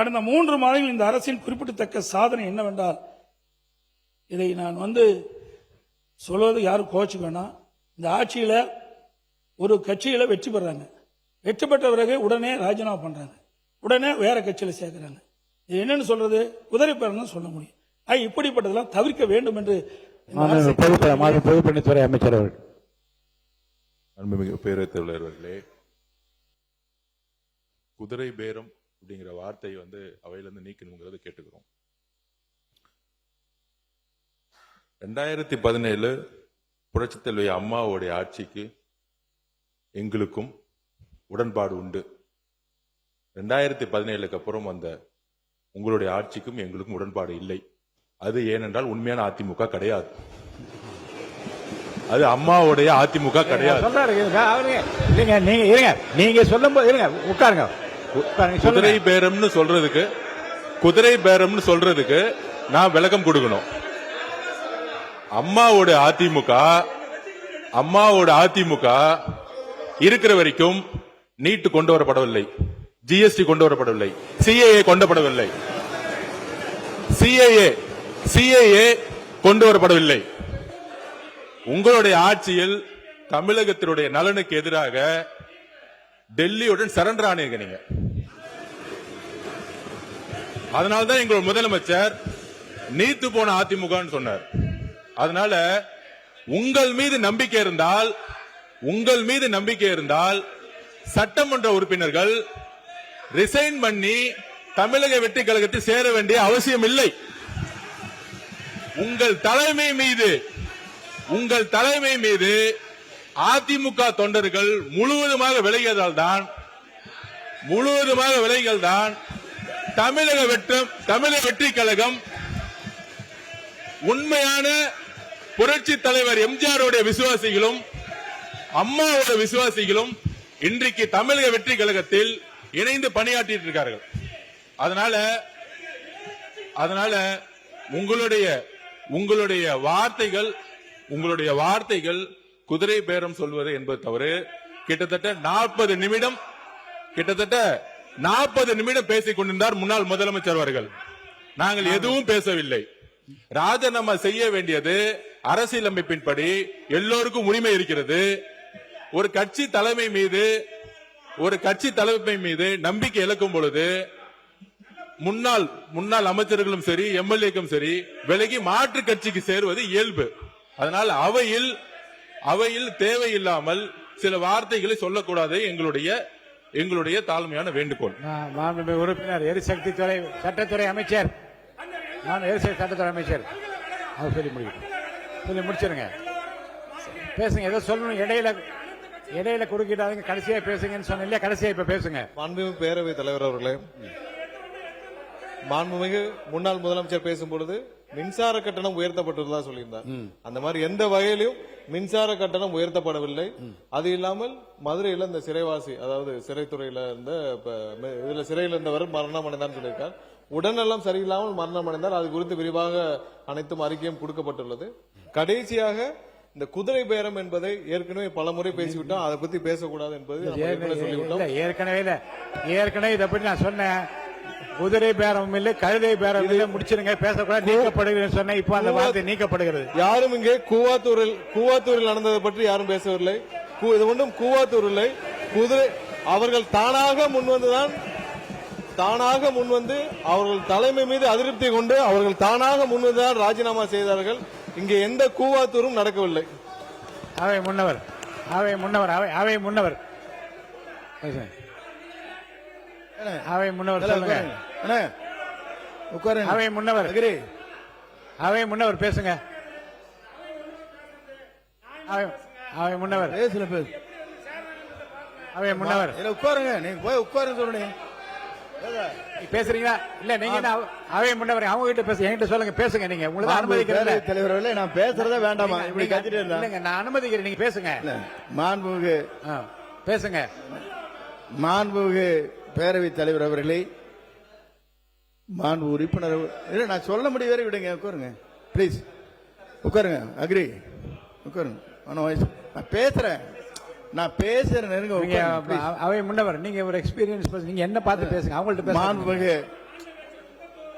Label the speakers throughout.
Speaker 1: கடந்த 3 மாதங்கள் இந்த அரசின் குறிப்பிடத்தக்க சாதனை என்னவென்றால், இதை நான் சொல்வது யாரும் கோச்சுக்க வேணாம். இந்த ஆட்சியில ஒரு கட்சியில வெற்றி பெறாங்க, வெற்றி பெற்ற பிறகு உடனே ராஜினாமா பண்றாங்க, உடனே வேற கட்சியில சேர்க்கிறாங்க. இது என்னன்னு சொல்றது? குதிரை பேரம் சொல்ல முடியும். இப்படிப்பட்டதெல்லாம் தவிர்க்க வேண்டும் என்று
Speaker 2: பொதுப்பணித்துறை அமைச்சர் அவர்கள்.
Speaker 3: அன்புமிகு பேரவைத் தலைவர் அவர்களே, குதிரை பேரம் அப்படிங்கிற வார்த்தை அவையிலிருந்து நீக்கணுங்கிறத கேட்டுக்கிறோம். 2017 புரட்சித் தலைவி அம்மாவுடைய ஆட்சிக்கு எங்களுக்கும் உடன்பாடு உண்டு. 2017க்கு அப்புறம் வந்த உங்களுடைய ஆட்சிக்கும் எங்களுக்கும் உடன்பாடு இல்லை. அது ஏனென்றால் உண்மையான அதிமுக கிடையாது, அது அம்மாவுடைய அதிமுக கிடையாது.
Speaker 2: நீங்க சொல்லும் போது உட்காருங்க.
Speaker 3: குதிரை பேரம்னு சொல்றதுக்கு நான் விளக்கம் கொடுக்கணும். அம்மாவோட அதிமுக இருக்கிற வரைக்கும் நீட் கொண்டு வரப்படவில்லை, ஜிஎஸ்டி கொண்டு வரப்படவில்லை, சிஏஏ கொண்டப்படவில்லை, சிஏஏ கொண்டு வரப்படவில்லை. உங்களுடைய ஆட்சியில் தமிழகத்தினுடைய நலனுக்கு எதிராக டெல்லியுடன் சரண்டர் ஆனீங்க நீங்க. அதனால்தான் எங்களுடைய முதலமைச்சர் நீத்து போன அதிமுக சொன்னார். அதனால உங்கள் மீது நம்பிக்கை இருந்தால் சட்டமன்ற உறுப்பினர்கள் ரிசைன் பண்ணி தமிழக வெற்றி கழகத்தில் சேர வேண்டிய அவசியம் இல்லை. உங்கள் தலைமை மீது அதிமுக தொண்டர்கள் முழுவதுமாக விலகியதால் தான் தமிழக வெற்றி கழகம் உண்மையான புரட்சி தலைவர் எம்ஜிஆருடைய விசுவாசிகளும் அம்மாவோட விசுவாசிகளும் இன்றைக்கு தமிழக வெற்றி கழகத்தில் இணைந்து பணியாற்றிட்டு இருக்கார்கள். அதனால உங்களுடைய வார்த்தைகள் குதிரை பேரம் சொல்வது என்பது தவறு. கிட்டத்தட்ட 40 நிமிடம் பேசிக் கொண்டிருந்தார் முன்னாள் முதலமைச்சர் அவர்கள். நாங்கள் எதுவும் பேசவில்லை. ராஜினாமா செய்ய வேண்டியது அரசியலமைப்பின்படி எல்லோருக்கும் உரிமை இருக்கிறது. ஒரு கட்சி தலைமை மீது நம்பிக்கை இழக்கும் பொழுது முன்னாள் அமைச்சர்களும் சரி, எம்எல்ஏக்கும் சரி விலகி மாற்று கட்சிக்கு சேருவது இயல்பு. அதனால் அவையில் தேவையில்லாமல் சில வார்த்தைகளை சொல்லக்கூடாது எங்களுடைய தாழ்மையான வேண்டுகோள்.
Speaker 2: உறுப்பினர் எரிசக்தி துறை சட்டத்துறை அமைச்சர், அவர் சொல்லி முடிச்சிருங்க. பேசுங்க, ஏதோ சொல்லணும். இடையில குறுக்கிட்டாங்க. கடைசியா பேசுங்கன்னு சொன்ன இல்லையா? கடைசியா இப்ப பேசுங்க.
Speaker 4: மாண்புமிகு பேரவைத் தலைவர் அவர்களே, மாண்புமிகு முன்னாள் முதலமைச்சர் பேசும்பொழுது மின்சார கட்டணம் உயர்த்தப்பட்டுள்ளதா சொல்லியிருந்தார். அந்த மாதிரி எந்த வகையிலும் மின்சார கட்டணம் உயர்த்தப்படவில்லை. அது இல்லாமல் மதுரையில இந்த சிறைவாசி, அதாவது சிறைத்துறையில சிறையில் இருந்தவர் மரணம் அடைந்தார் சொல்லியிருக்கார். உடல்நலம் சரியில்லாமல் மரணம் அடைந்தார். அது குறித்து விரிவாக அனைத்தும் அறிக்கையும் கொடுக்கப்பட்டுள்ளது. கடைசியாக இந்த குதிரை பேரம் என்பதை ஏற்கனவே பல முறை பேசிவிட்டோம், அதை பத்தி பேசக்கூடாது என்பது
Speaker 2: ஏற்கனவே இதை பற்றி நான் சொன்னேன். குதிரை பேரம் இல்லை, கழுதை பேரம் இல்லை, முடிச்சிருங்க, பேசக்கூடாது, நீக்கப்படுகிறது சொன்னேன். இப்ப அந்த வார்த்தை நீக்கப்படுகிறது.
Speaker 4: யாரும் இங்கே கூவாத்தூரில் நடந்ததை பற்றி யாரும் பேசவில்லை. இது ஒன்றும் கூவாத்தூர் இல்லை. குதிரை அவர்கள் தானாக முன்வந்து அவர்கள் தலைமை மீது அதிருப்தி கொண்டு அவர்கள் தானாக முன்வந்துதான் ராஜினாமா செய்தார்கள். இங்கே எந்த கூவாத்தூரும் நடக்கவில்லை.
Speaker 2: அவை முன்னவர் அவை முன்னவர் பேசுங்க. அவை முன்னவர்
Speaker 4: உட்காருங்க. நீங்க போய் உட்காருங்க சொல்லுங்க.
Speaker 2: பேசுறீங்களா? இல்ல நீங்க அவை முன்னவர் அவங்க கிட்ட பேச, என்கிட்ட சொல்லுங்க. பேசுங்க. நீங்க உங்களுக்கு அனுமதிக்கிறேன்
Speaker 4: தலைவர்களே. நான் பேசுறதா வேண்டாமா? இப்படி கத்திட்டு
Speaker 2: இல்லங்க, நான் அனுமதிக்கிறேன். நீங்க பேசுங்க.
Speaker 4: மாண்புமிகு
Speaker 2: பேசுங்க.
Speaker 4: மாண்புமிகு பேரவைத் தலைவர் அவர்களே, மாண்பு உறுப்பினர், நான் சொல்ல முடிய வரை விடுங்க. உட்காருங்க பிளீஸ். உட்காருங்க. அக்ரி. உட்காருங்க. நான் பேசுறேன். அவை முன்னவர், நீங்க ஒரு எக்ஸ்பீரியன்ஸ், நீங்க என்ன பார்த்து பேசுங்க. அவங்கள்ட்ட பேசுங்க. மாண்புமிகு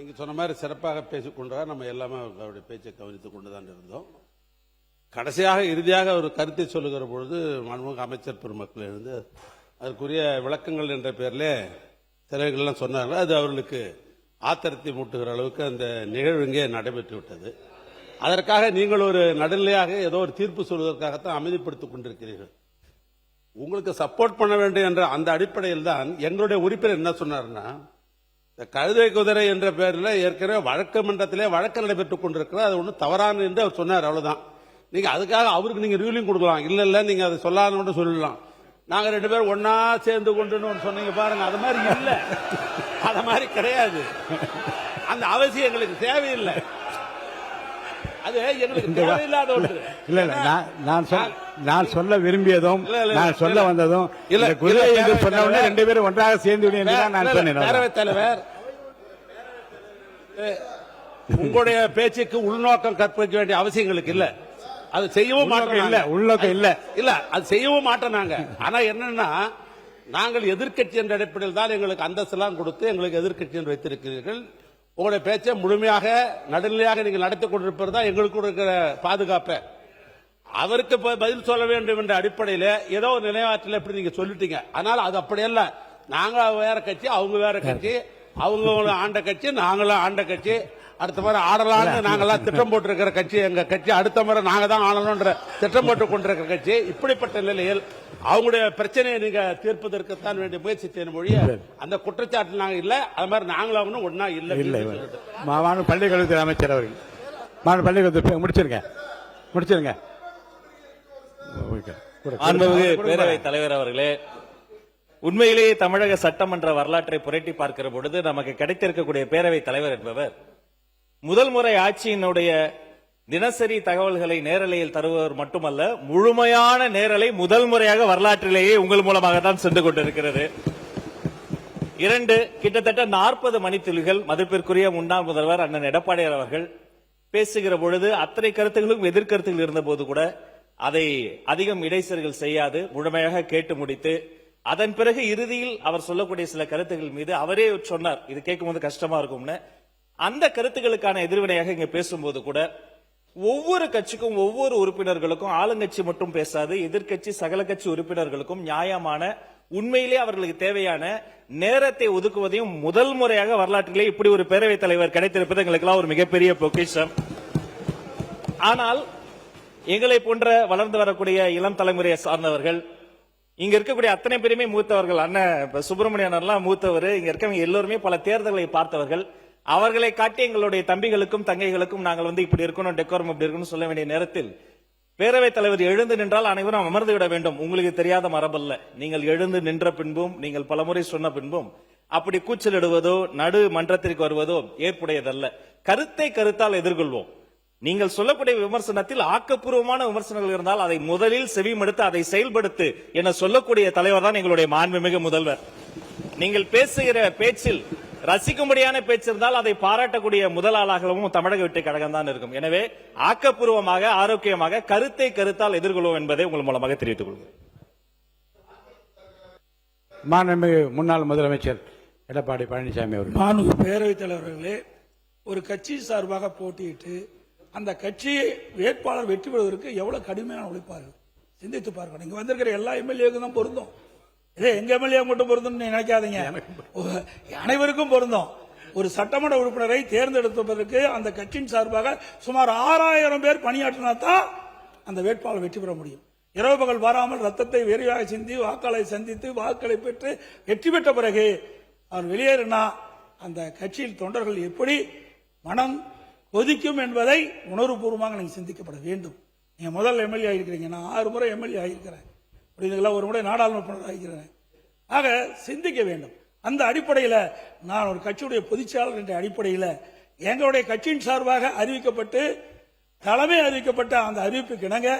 Speaker 5: நீங்க சொன்ன மாதிரி சிறப்பாக பேசிக்கொண்டார். நம்ம எல்லாமே அவருடைய பேச்சை கவனித்துக் கொண்டுதான் இருந்தோம். கடைசியாக இறுதியாக ஒரு கருத்தை சொல்லுகிற பொழுது மாண்புமிகு அமைச்சர் பெருமக்கள் இருந்து அதற்குரிய விளக்கங்கள் என்ற பெயரில் சிலர்கள்லாம் சொன்னார்கள். அது அவர்களுக்கு ஆத்திரத்தை மூட்டுகிற அளவுக்கு அந்த நிகழ்வு இங்கே நடைபெற்று விட்டது. அதற்காக நீங்கள் ஒரு நடுநிலையாக ஏதோ ஒரு தீர்ப்பு சொல்வதற்காகத்தான் அமைதிப்படுத்திக் கொண்டிருக்கிறீர்கள். உங்களுக்கு சப்போர்ட் பண்ண வேண்டும் என்ற அந்த அடிப்படையில் தான் எங்களுடைய உறுப்பினர் என்ன சொன்னார்னா, இந்த கழுதை குதிரை என்ற பெயரில் ஏற்கனவே வழக்கு மன்றத்திலே வழக்கு நடைபெற்றுக் கொண்டிருக்கிறது, அது ஒன்றும் தவறான என்று அவர் சொன்னார். அவ்வளவுதான். நீங்க அதுக்காக அவருக்கு நீங்க ரூலிங் கொடுக்கலாம். இல்ல நீங்க அதை சொல்லாத சொல்லலாம். நாங்க 2 பேரும் ஒன்னா சேர்ந்து கொண்டு சொன்னீங்க பாருங்க, அது மாதிரி இல்ல, அது மாதிரி கிடையாது. அந்த அவசியம் எங்களுக்கு தேவையில்லை. அது எங்களுக்கு தேவையில்லாத ஒன்று.
Speaker 2: இல்ல நான் சொல்ல விரும்பியதும் நான் சொல்ல வந்ததும்
Speaker 5: இல்ல,
Speaker 2: குதிரை என்று சொன்ன உடனே 2 பேரும் ஒன்றாக சேர்ந்து நான் சொன்னேன்.
Speaker 5: பேரவைத் தலைவர், உங்களுடைய பேச்சுக்கு உள்நோக்கம் கற்பிக்க வேண்டிய அவசியங்களுக்கு இல்ல. அது செய்யவும் மாட்டோம்.
Speaker 2: இல்ல உள்நோக்கம் இல்ல
Speaker 5: இல்ல அது செய்யவும் மாட்டோம் நாங்க. ஆனா என்னன்னா, நாங்கள் எதிர்க்கட்சி என்ற அடிப்படையில் தான் எங்களுக்கு அந்தஸ்தெல்லாம் கொடுத்து எங்களுக்கு எதிர்க்கட்சி என்று வைத்திருக்கிறீர்கள். உங்களுடைய பேச்சை முழுமையாக நடுநிலையாக நீங்கள் நடத்தி கொண்டிருப்பது தான் எங்களுக்கு இருக்கிற பாதுகாப்பு. அவருக்கு பதில் சொல்ல வேண்டும் என்ற அடிப்படையில் ஏதோ ஒரு நிலையாற்றல் எப்படி நீங்க சொல்லிட்டீங்க. ஆனால் அது அப்படி அல்ல. நாங்க வேற கட்சி, அவங்க வேற கட்சி, அவங்க ஆண்ட கட்சி, நாங்களும் ஆண்ட கட்சி. அடுத்த முறை ஆடலாம்னு நாங்கெல்லாம் திட்டம் போட்டிருக்கிற கட்சி எங்க கட்சி. அடுத்த முறை நாங்க தான் ஆளணும்ன்ற திட்டம் போட்டுக் கொண்டிருக்கிற கட்சி. இப்படிப்பட்ட நிலையில் அவங்களுடைய பிரச்சனையை நீங்க தீர்ப்பதற்குத்தான் வேண்டிய முயற்சி செய்ய மொழிய அந்த குற்றச்சாட்டு நாங்க இல்ல. அது மாதிரி நாங்களும் ஒன்னா இல்ல.
Speaker 2: மாநில பள்ளிக்கல்வித்துறை அமைச்சர் அவர்கள் மாநில பள்ளிக்கல்வித்துறை முடிச்சிருங்க.
Speaker 6: மாண்புமிகு பேரவைத் தலைவர் அவர்களே, உண்மையிலேயே தமிழக சட்டமன்ற வரலாற்றை புரட்டி பார்க்கிற பொழுது நமக்கு கிடைத்திருக்கக்கூடிய பேரவைத் தலைவர் என்பவர் முதல் முறை ஆட்சியினுடைய தினசரி தகவல்களை நேரலையில் தருபவர் மட்டுமல்ல, முழுமையான நேரலை முதல் முறையாக வரலாற்றிலேயே உங்கள் மூலமாக தான் சென்று கொண்டிருக்கிறது. 2 கிட்டத்தட்ட 40 மணித்துளிகள் மதிப்பிற்குரிய முன்னாள் முதல்வர் அண்ணன் எடப்பாடியார் அவர்கள் பேசுகிற பொழுது அத்தனை கருத்துகளும் எதிர்கருத்துகள் இருந்த போது கூட அதை அதிகம் இடைச்சல்கள் செய்யாது முழுமையாக கேட்டு முடித்து, அதன் பிறகு இறுதியில் அவர் சொல்லக்கூடிய சில கருத்துக்கள் மீது அவரே சொன்னார், இது கேட்கும்போது கஷ்டமா இருக்கும்னு. அந்த கருத்துக்களுக்கான எதிர்வினையாக இங்க பேசும்போது கூட ஒவ்வொரு கட்சிக்கும் ஒவ்வொரு உறுப்பினர்களுக்கும் ஆளுங்கட்சி மட்டும் பேசாது, எதிர்க்கட்சி சகல கட்சி உறுப்பினர்களுக்கும் நியாயமான உண்மையிலே அவர்களுக்கு தேவையான நேரத்தை ஒதுக்குவதையும் முதல் முறையாக வரலாற்றிலே இப்படி ஒரு பேரவைத் தலைவர் கிடைத்திருப்பது எங்களுக்கெல்லாம் ஒரு மிகப்பெரிய பொக்கிஷம். ஆனால் எங்களை போன்ற வளர்ந்து வரக்கூடிய இளம் தலைமுறையை சார்ந்தவர்கள், இங்க இருக்கக்கூடிய அத்தனை பேருமே மூத்தவர்கள், அண்ணன் சுப்பிரமணியன் மூத்தவர், இங்க இருக்கவங்க எல்லோருமே பல தேர்தல்களை பார்த்தவர்கள். அவர்களை காட்டி எங்களுடைய தம்பிகளுக்கும் தங்கைகளுக்கும் நாங்கள் இப்படி இருக்கணும், டெக்கோரம் இப்படி இருக்கணும் சொல்ல வேண்டிய நேரத்தில் பேரவைத் தலைவர் எழுந்து நின்றால் அனைவரும் அமர்ந்து விட வேண்டும். உங்களுக்கு தெரியாத மரபல்ல. நீங்கள் எழுந்து நின்ற பின்பும், நீங்கள் பலமுறை சொன்ன பின்பும் அப்படி கூச்சலிடுவதோ நடு மன்றத்திற்கு வருவதோ ஏற்புடையதல்ல. கருத்தை கருத்தால் எதிர்கொள்வோம். நீங்கள் சொல்லக்கூடிய விமர்சனத்தில் ஆக்கப்பூர்வமான விமர்சனங்கள் இருந்தால் அதை முதலில் செவிமடுத்து அதை செயல்படுத்து என சொல்லக்கூடிய தலைவர் தான் எங்களுடைய மாண்புமிகு முதல்வர். நீங்கள் பேசுகிற பேச்சில் ரசிக்கும்படியான பேச்சு இருந்தால் அதை பாராட்டக்கூடிய முதல் ஆளாகவும் தமிழக வெற்றி கழகம் தான் இருக்கும். எனவே ஆக்கப்பூர்வமாக ஆரோக்கியமாக கருத்தை கருத்தால் எதிர்கொள்வோம் என்பதை உங்கள் மூலமாக தெரிவித்துக் கொள்கிறேன்.
Speaker 2: மாண்புமிகு முன்னாள் முதலமைச்சர் எடப்பாடி பழனிசாமி அவர்கள்.
Speaker 1: மாண்புமிகு பேரவைத் தலைவர்களே, ஒரு கட்சி சார்பாக போட்டியிட்டு அந்த கட்சி வேட்பாளர் வெற்றி பெறுவதற்கு எவ்வளவு கடுமையான உழைப்பார்கள் சிந்தித்து பார்க்கணும். இங்க வந்திருக்கிற எல்லா எம்எல்ஏக்கும் தான் பொருந்தும். இதே எங்க எம்எல்ஏ மட்டும் பொருந்தும் நினைக்காதீங்க, அனைவருக்கும் பொருந்தும். ஒரு சட்டமன்ற உறுப்பினரை தேர்ந்தெடுப்பதற்கு அந்த கட்சியின் சார்பாக சுமார் 6000 பேர் பணியாற்றினா தான் அந்த வேட்பாளர் வெற்றி பெற முடியும். இரவு பகல் வராமல் ரத்தத்தை வெறியாக சிந்தி வாக்களை சந்தித்து வாக்களை பெற்று வெற்றி பெற்ற பிறகு அவர் வெளியேறினா அந்த கட்சியில் தொண்டர்கள் எப்படி மனம் கொதிக்கும் என்பதை உணர்வுபூர்வமாக நீங்க சிந்திக்கப்பட வேண்டும். நீங்க முதல் எம்எல்ஏ ஆகிருக்கிறீங்க, நான் 6 முறை எம்எல்ஏ ஆகியிருக்கிறேன், ஒரு முறை நாடாளுமன்ற ஆகிக்கிறேன். ஆக சிந்திக்க வேண்டும். அந்த அடிப்படையில் நான் ஒரு கட்சியுடைய பொதுச்செயலாளர் என்ற அடிப்படையில் எங்களுடைய கட்சியின் சார்பாக அறிவிக்கப்பட்டு தலைமை அறிவிக்கப்பட்ட அந்த அறிவிப்புக்கு இணங்க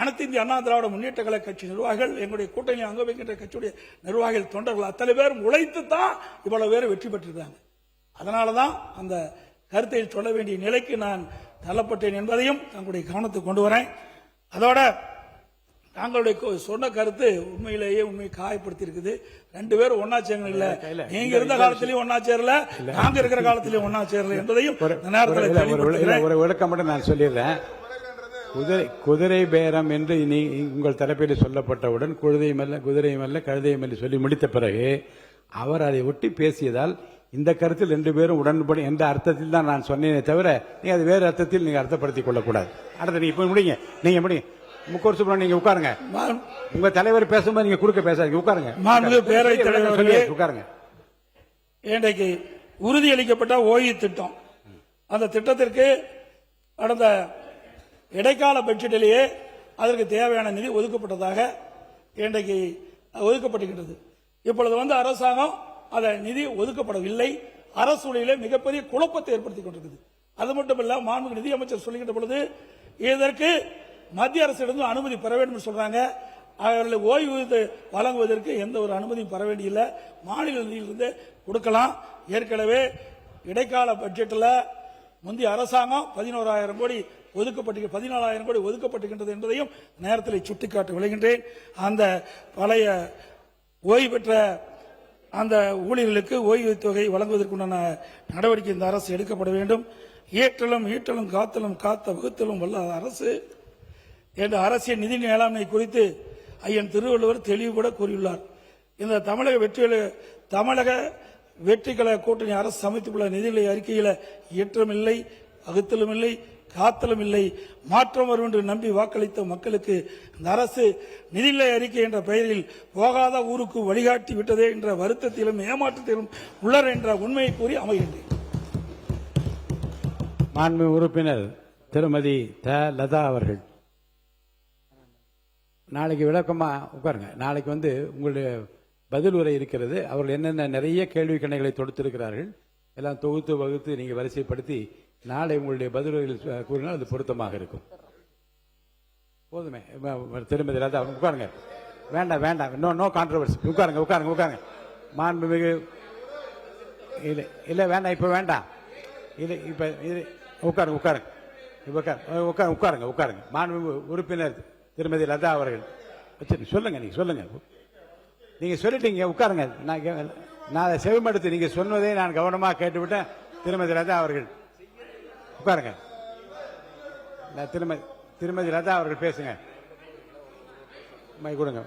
Speaker 1: அனைத்து இந்திய அண்ணா திராவிட முன்னேற்ற கழக கட்சி நிர்வாகிகள், எங்களுடைய கூட்டணி அங்க வைக்கின்ற கட்சியுடைய நிர்வாகிகள், தொண்டர்கள் அத்தனை பேரும் உழைத்து தான் இவ்வளவு பேர் வெற்றி பெற்றிருக்காங்க. அதனாலதான் அந்த கருத்தை சொல்ல வேண்டிய நிலைக்கு நான் தள்ளப்பட்டேன் என்பதையும் தங்களுடைய கவனத்துக்கு கொண்டு வரேன். அதோட தாங்களுடைய சொன்ன கருத்து உண்மையிலேயே உண்மையை காயப்படுத்தி இருக்குது. 2 பேரும் ஒன்னா சேரல இல்ல, நீங்க இருந்த காலத்திலயும் ஒன்னா சேரல, நாங்க இருக்கிற காலத்திலயும் ஒன்னா சேரல என்பதையும் இந்த நேரத்தில் தெளிவுபடுத்துகிறேன்.
Speaker 2: ஒரு விளக்கம் மட்டும் நான் சொல்லிடுறேன். குதிரை பேரம் என்று உங்கள் தரப்பில் சொல்லப்பட்டவுடன் குதிரையும் அல்ல கழுதையும் அல்ல சொல்லி முடித்த பிறகு அவர் அதை ஒட்டி பேசியதால் இந்த கருத்தில் 2 பேரும் உடன்படி என்ற அர்த்தத்தில் தான் நான் சொன்னேனே தவிர நீங்க அது வேறு அர்த்தத்தில் நீங்க அர்த்தப்படுத்திக் கொள்ளக்கூடாது. அடுத்து நீங்க இப்ப முடிங்க, நீங்க முடிங்க. முக்கூர் சுப்ரமணியன் நீங்க உட்காருங்க. உங்க தலைவர் பேசும்போது நீங்க குறுக்க பேசாதீங்க, உட்காருங்க.
Speaker 1: பேரவைத் தலைவர்களே,
Speaker 2: உட்காருங்க.
Speaker 1: இன்றைக்கு உறுதியளிக்கப்பட்ட ஓய்வு திட்டம், அந்த திட்டத்திற்கு கடந்த இடைக்கால பட்ஜெட்டிலேயே அதற்கு தேவையான நிதி ஒதுக்கப்பட்டதாக இன்றைக்கு ஒதுக்கப்பட்டுகின்றது. இப்பொழுது அரசாங்கம் அந்த நிதி ஒதுக்கப்படவில்லை. அரசுடைய மிகப்பெரிய குழப்பத்தை ஏற்படுத்திக் கொண்டிருக்கிறது. அது மட்டுமல்ல, மாண்புமிகு நிதியமைச்சர் சொல்லுகின்ற பொழுது இதற்கு மத்திய அரசிடம் அனுமதி பெற வேண்டும் என்று சொல்றாங்க. அவர்களை ஓய்வு வழங்குவதற்கு எந்த ஒரு அனுமதியும் பெற வேண்டியில்லை, மாநில நிதியிலிருந்து கொடுக்கலாம். ஏற்கனவே இடைக்கால பட்ஜெட்டில் முந்தைய அரசாங்கம் 11,000 கோடி ஒதுக்கப்பட்டு 14,000 கோடி ஒதுக்கப்பட்டுகின்றது என்பதையும் நேரத்தில் சுட்டிக்காட்ட விளைகின்றேன். அந்த பழைய ஓய்வு பெற்ற அந்த ஊழியர்களுக்கு ஓய்வு தொகை வழங்குவதற்குண்டான நடவடிக்கை இந்த அரசு எடுக்கப்பட வேண்டும். ஈட்டலும் ஈட்டலும் காத்தலும் காத்த வகுத்தலும் வல்ல அரசு என்ற அரசியல் நிதி மேலாண்மை குறித்து ஐயன் திருவள்ளுவர் தெளிவுபட கூறியுள்ளார். இந்த தமிழக வெற்றிக்கழக கூட்டணி அரசு சமைத்துள்ள நிதிநிலை அறிக்கையில் ஈற்றம் இல்லை, வகுத்தலும் இல்லை, காத்தலும் இல்லை, மாற்றம் வரும் என்று நம்பி வாக்களித்த மக்களுக்கு இந்த அரசு நிதிநிலை அறிக்கை என்ற பெயரில் போகாத ஊருக்கு வழிகாட்டி விட்டதே என்ற வருத்தத்திலும் ஏமாற்றத்திலும் உள்ளர் என்ற உண்மையை கூறி அமைகின்றேன்.
Speaker 2: மாண்பு உறுப்பினர் திருமதி த லதா அவர்கள் நாளைக்கு விளக்கமா உட்காருங்க. நாளைக்கு உங்களுடைய பதில் உரை இருக்கிறது. அவர்கள் என்னென்ன நிறைய கேள்வி கணைகளை தொடுத்திருக்கிறார்கள் எல்லாம் தொகுத்து வகுத்து நீங்க வரிசைப்படுத்தி நாளை உங்களுடைய பதில்களில் கூறினால் அது பொருத்தமாக இருக்கும். போதுமே. திருமதி லதா உட்காருங்க. வேண்டாம் வேண்டாம், நோ கான்ட்ரவர்சி. உட்காருங்க உட்காருங்க உட்காருங்க. மாண்புமிகு இல்ல இல்ல வேண்டாம், இப்ப வேண்டாம். இல்ல இப்ப உட்காருங்க உட்காருங்க உட்காருங்க உட்காருங்க. மாண்புமிகு உறுப்பினர் திருமதி லதா அவர்கள் சொல்லுங்க, நீங்க சொல்லுங்க. நீங்க சொல்லிட்டீங்க, உட்காருங்க. நான் செவிமடுத்து நீங்க சொன்னதை நான் கவனமாக கேட்டுவிட்டேன். திருமதி லதா அவர்கள் உட்காருங்க. திருமதி லதா அவர்கள் பேசுங்க. மைக் கொடுங்க,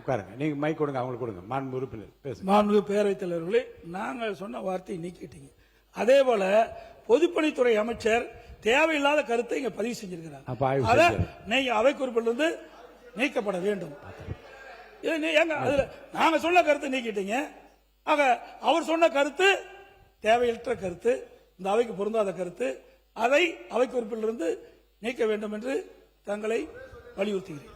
Speaker 2: உட்காருங்க. நீங்க மைக் கொடுங்க, அவங்களுக்கு கொடுங்க. மாண்பு உறுப்பினர் பேசுங்க.
Speaker 1: மாண்பு பேரவைத் தலைவர்களே, நாங்கள் சொன்ன வார்த்தையை நீக்கிட்டீங்க. அதே போல பொதுப்பணித்துறை அமைச்சர் தேவையில்லாத கருத்தை இங்க பதிவு செஞ்சிருக்கிறார். அதை நீங்க அவை குறிப்பிலிருந்து நீக்கப்பட வேண்டும். நாங்க சொன்ன கருத்தை நீக்கிட்டீங்க. ஆக அவர் சொன்ன கருத்து தேவையற்ற கருத்து, இந்த அவைக்கு பொருந்தாத கருத்து. அதை அவை குறிப்பிலிருந்து நீக்க வேண்டும் என்று தங்களை வலியுறுத்துகிறேன்.